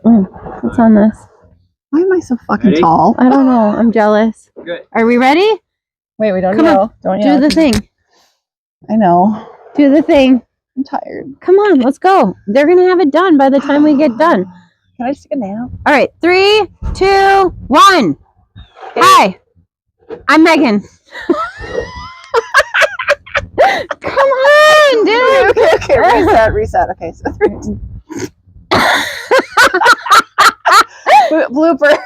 What's on this? Why am I so fucking tall? I don't know. I'm jealous. Good. Are we ready? Wait, we don't Come yell. on. Don't Do yell. the thing. I know. Do the thing. I'm tired. Come on, let's go. They're going to have it done by the time we get done. Can I just take a nap? All right. 3, 2, 1. Hi. I'm Megan. Come on, dude. Okay. Reset. Okay, so bloopers.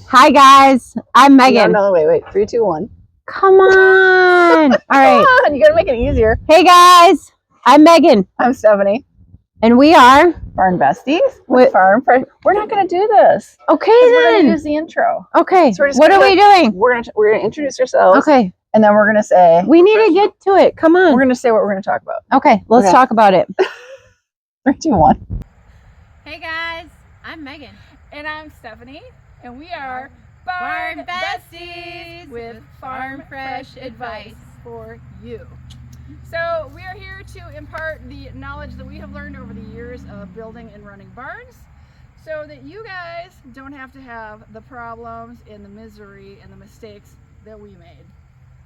Hi, guys. I'm Megan. No, wait. 3, 2, 1. Come on. All right. Come on, you gotta make it easier. Hey, guys. I'm Megan. I'm Stephanie. And we are Barnbesties with Farm Fresh. We're not gonna do this. Okay, We're then. gonna use the intro. Okay. So what are we doing? We're gonna introduce ourselves. Okay. And then we're gonna say we need to get to it. Come on. We're gonna say what we're gonna talk about. Okay, let's talk about it. 3, 2, 1. Hey guys, I'm Megan. And I'm Stephanie. And we are Barnbesties with Farm Fresh advice for you. So we are here to impart the knowledge that we have learned over the years of building and running barns so that you guys don't have to have the problems and the misery and the mistakes that we made.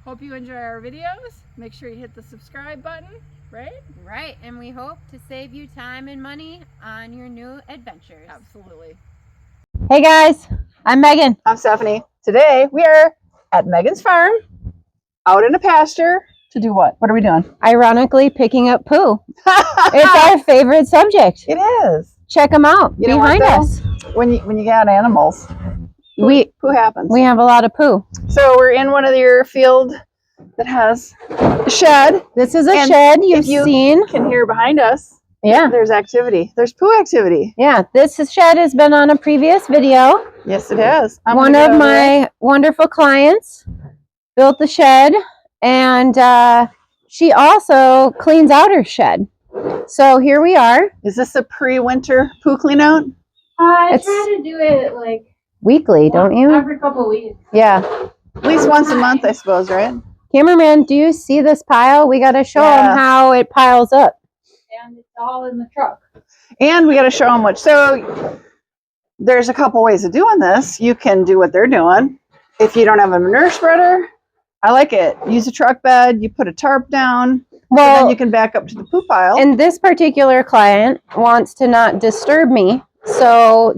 Hope you enjoy our videos. Make sure you hit the subscribe button, right? Right, and we hope to save you time and money on your new adventures. Absolutely. Hey guys, I'm Megan. I'm Stephanie. Today we are at Megan's farm, out in a pasture. To do what? What are we doing? Ironically, picking up poo. It's our favorite subject. It is. Check them out You know what, behind us. When you got animals, poo happens. We have a lot of poo. So we're in one of your field that has a shed. This is a shed you've seen. You can hear behind us. Yeah. There's activity. There's poo activity. Yeah, this shed has been on a previous video. Yes, it has. One of my wonderful clients built the shed, and she also cleans out her shed. So here we are. Is this a pre-winter poo clean out? I try to do it like weekly, don't you? every couple of weeks. Yeah. At least once a month, I suppose, right? Cameraman, do you see this pile? We got to show them how it piles up. And it's all in the truck. And we got to show them what. So there's a couple ways of doing this. You can do what they're doing. If you don't have a manure spreader, I like it. Use a truck bed. You put a tarp down. Well, then you can back up to the poo pile. And this particular client wants to not disturb me. So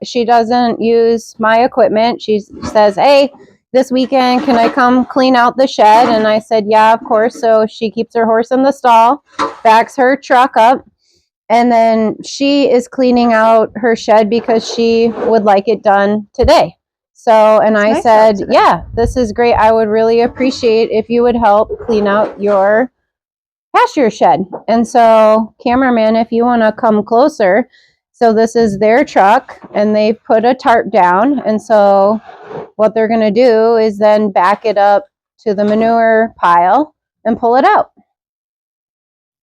she doesn't use my equipment. She says, hey, this weekend, can I come clean out the shed? And I said, yeah, of course. So she keeps her horse in the stall, backs her truck up, and then she is cleaning out her shed because she would like it done today. So, and I said, yeah, this is great. I would really appreciate if you would help clean out your pasture shed. And so, cameraman, if you want to come closer. So this is their truck, and they put a tarp down. And so what they're going to do is then back it up to the manure pile and pull it out.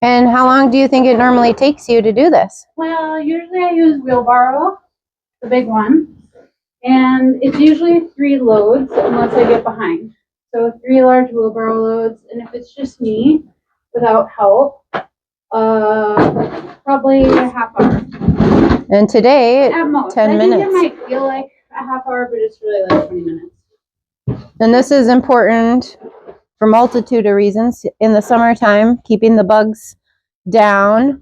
And how long do you think it normally takes you to do this? Well, usually I use wheelbarrow, the big one. And it's usually 3 loads unless I get behind. So 3 large wheelbarrow loads. And if it's just me without help, probably a half hour. And today, at most. 10 minutes. I think it might feel like a half hour, but it's really like 20 minutes. And this is important for a multitude of reasons. In the summertime, keeping the bugs down,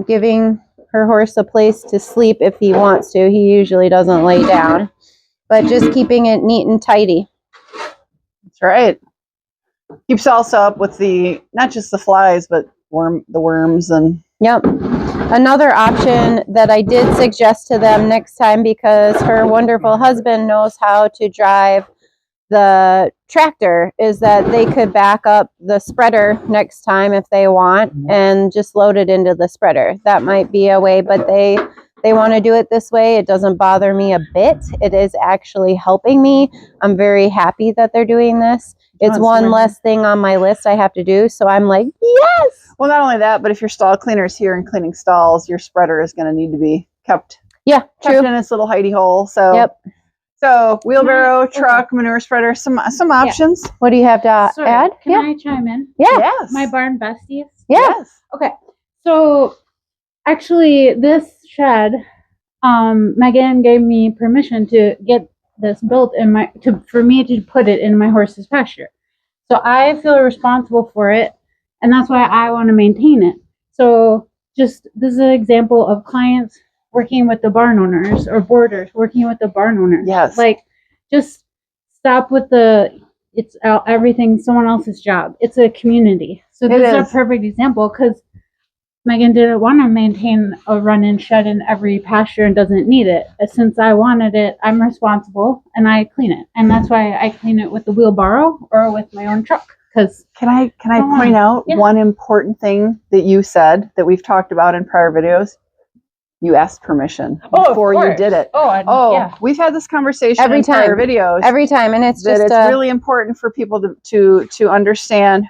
giving her horse a place to sleep if he wants to. He usually doesn't lay down, but just keeping it neat and tidy. That's right. Keeps also up with not just the flies, but the worms and. Yep. Another option that I did suggest to them next time, because her wonderful husband knows how to drive the tractor, is that they could back up the spreader next time if they want and just load it into the spreader. That might be a way, but they want to do it this way. It doesn't bother me a bit. It is actually helping me. I'm very happy that they're doing this. It's one less thing on my list I have to do. So I'm like, yes. Well, not only that, but if your stall cleaner's here and cleaning stalls, your spreader is going to need to be kept in its little hidey hole. So, So wheelbarrow, truck, manure spreader, some options. Yeah. What do you have to add? Can I chime in? Yeah. Yes. My Barnbesties? Yes. Okay. So actually this shed, Megan gave me permission to get this built for me to put it in my horse's pasture. So I feel responsible for it, and that's why I want to maintain it. So this is an example of clients working with the barn owners or boarders working with the barn owners. Yes. Like, just stop with it's everything someone else's job. It's a community. So this is a perfect example because Megan didn't want to maintain a run-in shed in every pasture and doesn't need it. Since I wanted it, I'm responsible and I clean it. And that's why I clean it with the wheelbarrow or with my own truck. Because can I point out one important thing that you said that we've talked about in prior videos? You asked permission before you did it. Yeah. We've had this conversation Every in prior time. videos. Every time, and it's just it's really important for people to understand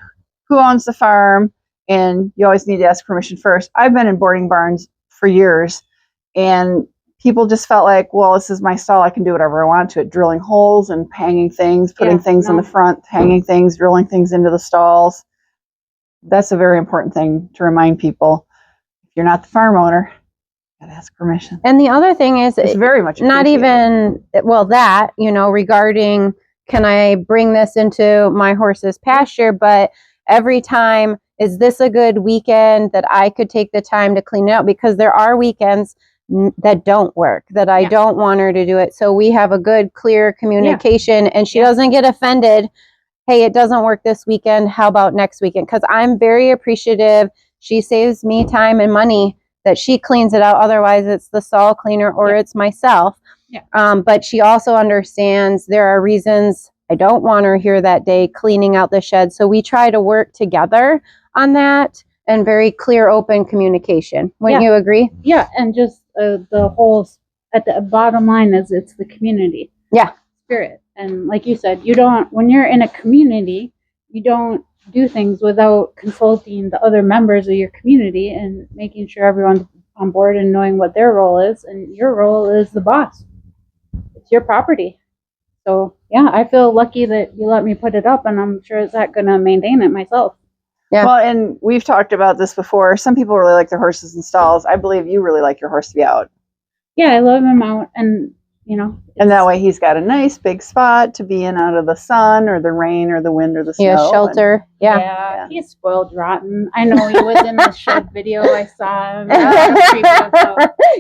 who owns the farm, and you always need to ask permission first. I've been in boarding barns for years, and people just felt like, well, this is my stall. I can do whatever I want to it. Drilling holes and hanging things, putting things in the front, hanging things, drilling things into the stalls. That's a very important thing to remind people. If you're not the farm owner, gotta ask permission. And the other thing is, it's very much not even, well, that, regarding, can I bring this into my horse's pasture? But every time, is this a good weekend that I could take the time to clean it out? Because there are weekends that don't work, that I don't want her to do it. So we have a good, clear communication, and she doesn't get offended. Hey, it doesn't work this weekend. How about next weekend? Because I'm very appreciative. She saves me time and money that she cleans it out. Otherwise, it's the stall cleaner or it's myself. Yeah. But she also understands there are reasons I don't want her here that day cleaning out the shed. So we try to work together on that, and very clear, open communication. Wouldn't you agree? Yeah, and just the whole, at the bottom line is it's the community. Yeah. Spirit. And like you said, when you're in a community, you don't do things without consulting the other members of your community and making sure everyone's on board and knowing what their role is. And your role is the boss. It's your property. So yeah, I feel lucky that you let me put it up, and I'm sure it's not going to maintain it myself. Yeah. Well, and we've talked about this before. Some people really like their horses in stalls. I believe you really like your horse to be out. Yeah, I love him out, and and that way he's got a nice big spot to be in out of the sun or the rain or the wind or the snow. Yeah, shelter. Yeah, he's spoiled rotten. I know he was in the shed video. I saw him.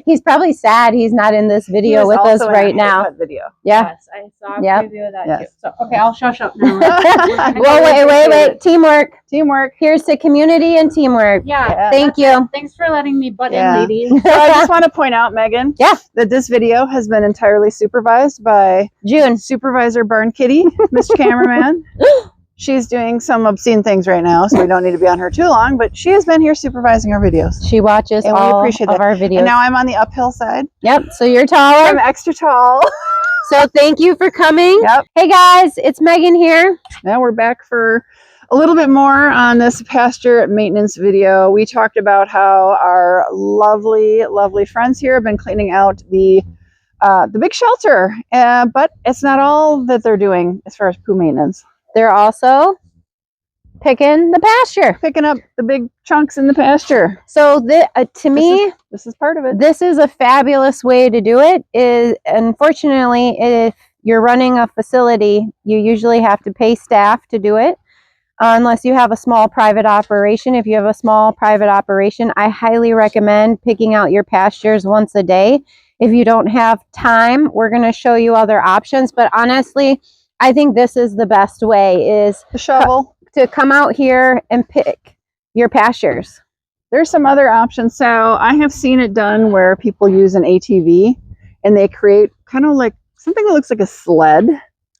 He's probably sad he's not in this video with us right now. Video. Yeah. Yes, I saw a preview of that too. So okay, I'll shush up now. Well, wait. Teamwork. Here's to community and teamwork. Yeah. Thank you. Thanks for letting me butt in, ladies. So I just want to point out, Megan, that this video has been entirely supervised by June, Supervisor Barn Kitty, Mr. Cameraman. She's doing some obscene things right now, so we don't need to be on her too long, but she has been here supervising our videos. She watches and all we appreciate of our videos. And now I'm on the uphill side. Yep, so you're taller. I'm extra tall. So thank you for coming. Yep. Hey guys, it's Megan here. Now we're back for a little bit more on this pasture maintenance video. We talked about how our lovely, lovely friends here have been cleaning out the big shelter, but it's not all that they're doing as far as poo maintenance. They're also picking the pasture, picking up the big chunks in the pasture. So to me, this is part of it. This is a fabulous way to do it. Unfortunately, if you're running a facility, you usually have to pay staff to do it, unless you have a small private operation. If you have a small private operation, I highly recommend picking out your pastures once a day. If you don't have time, we're going to show you other options, but honestly, I think this is the best way, is the shovel, to come out here and pick your pastures. There's some other options. So I have seen it done where people use an ATV and they create kind of like something that looks like a sled.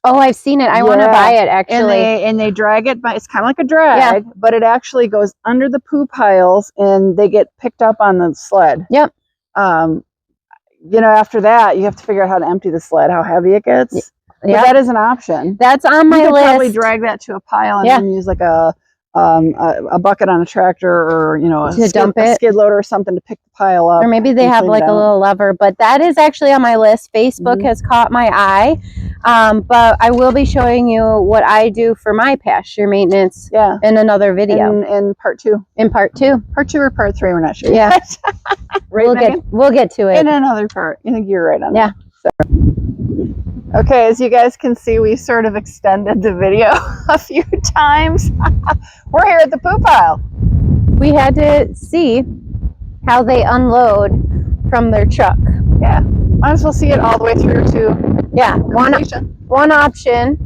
Oh, I've seen it. I want to buy it, actually. And they drag it by, it's kind of like a drag, but it actually goes under the poo piles and they get picked up on the sled. Yep. After that, you have to figure out how to empty the sled, how heavy it gets. Yeah, that is an option. That's on my list. Probably drag that to a pile and then use like a a bucket on a tractor, or To dump a it? skid loader or something to pick the pile up. Or maybe they and have clean like it a out. little lever, but that is actually on my list. Facebook Mhm. has caught my eye. But I will be showing you what I do for my pasture maintenance Yeah. in another video. In part 2. In part 2. Part 2 or part 3, we're not sure. Yeah. Right, Megan? we'll get to it. In another part. I think you're right on Yeah. that. So. Okay, as you guys can see, we sort of extended the video a few times. We're here at the poop pile. We had to see how they unload from their truck. Yeah. Might as well see it all the way through to Yeah. completion. One option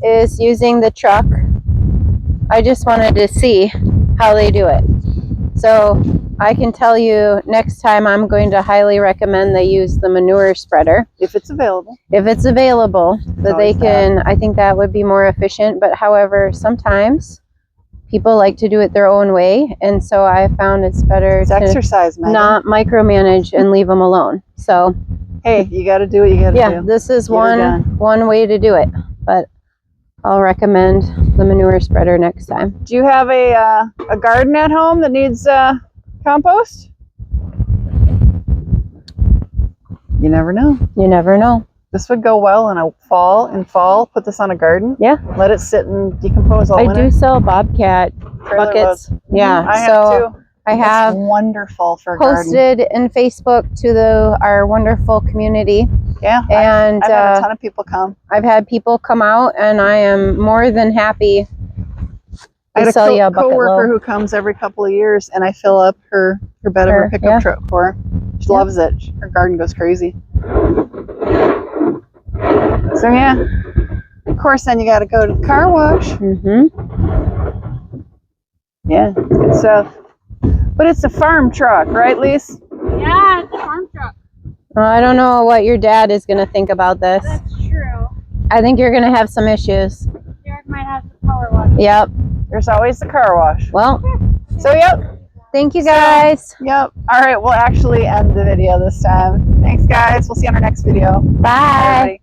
is using the truck. I just wanted to see how they do it. So I can tell you next time I'm going to highly recommend they use the manure spreader. If it's available. If it's available, that they always can, I think that would be more efficient. But however, sometimes people like to do it their own way. And so I found it's better It's to exercise, man. not micromanage and leave them alone. So Hey, you got to do what you got to yeah, do. this is Get it done. one way to do it. But I'll recommend the manure spreader next time. Do you have a garden at home that needs compost? You never know. You never know. This would go well in a fall. In fall, put this on a garden. Yeah. Let it sit and decompose all I winter. do sell Bobcat Trailer buckets. loads. Yeah. I have so too. I have It's wonderful for a garden. posted in Facebook to our wonderful community. Yeah. And I've had a ton of people come. I've had people come out, and I am more than happy I to had sell you a a bucket coworker load. who comes every couple of years, and I fill up her bed of her pickup yeah. truck for her. She Yeah. loves it. Her garden goes crazy. So yeah, of course, then you got to go to the car wash. Mm-hmm. Yeah, it's good stuff. But it's a farm truck, right, Lise? Yeah, it's a farm truck. I don't know what your dad is going to think about this. That's true. I think you're going to have some issues. Derek might have to power wash. Yep. There's always the car wash. Well, So yep, thank you guys. yep. All right, we'll actually end the video this time. Thanks, guys. We'll see you on our next video. Bye. Bye, everybody.